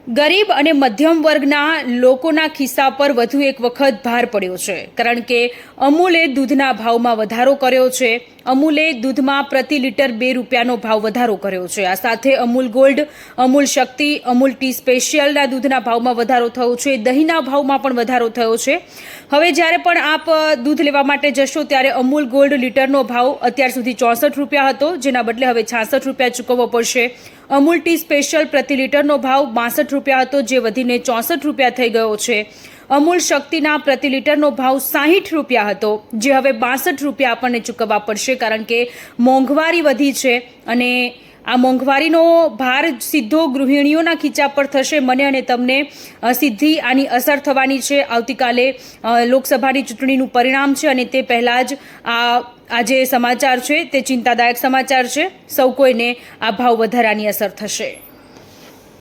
ગરીબ અને મધ્યમ વર્ગના લોકોના ખિસ્સા પર વધુ એક વખત ભાર પડ્યો છે, કારણ કે અમૂલે દૂધના ભાવમાં વધારો કર્યો છે. અમૂલે દૂધમાં પ્રતિ લીટર 2 રૂપિયાનો ભાવ વધારો કર્યો છે. આ સાથે અમૂલ ગોલ્ડ, અમૂલ શક્તિ, અમૂલ ટી સ્પેશિયલના દૂધના ભાવમાં વધારો થયો છે. દહીંના ભાવમાં પણ વધારો થયો છે. હવે જ્યારે પણ આપ દૂધ લેવા માટે જશો ત્યારે અમૂલ ગોલ્ડ લીટરનો ભાવ અત્યાર સુધી 64 રૂપિયા હતો, જેના બદલે હવે 66 રૂપિયા ચૂકવવો પડશે. અમૂલ ટી સ્પેશિયલ પ્રતિ લીટરનો ભાવ 62 રૂપિયા હતો, જે વધીને 64 રૂપિયા થઈ ગયો છે. અમૂલ શક્તિના પ્રતિ લીટરનો ભાવ 60 રૂપિયા હતો, જે હવે 62 રૂપિયા આપણને ચૂકવવા પડશે, કારણ કે મોંઘવારી વધી છે અને આ મોંઘવારીનો ભાર સીધો ગૃહિણીઓના ખીચા પર થશે. મને અને તમને સીધી આની અસર થવાની છે. આવતીકાલે લોકસભાની ચૂંટણીનું પરિણામ છે અને તે પહેલાં જ આ જે સમાચાર છે તે ચિંતાદાયક સમાચાર છે. સૌ કોઈને આ ભાવ વધારાની અસર થશે.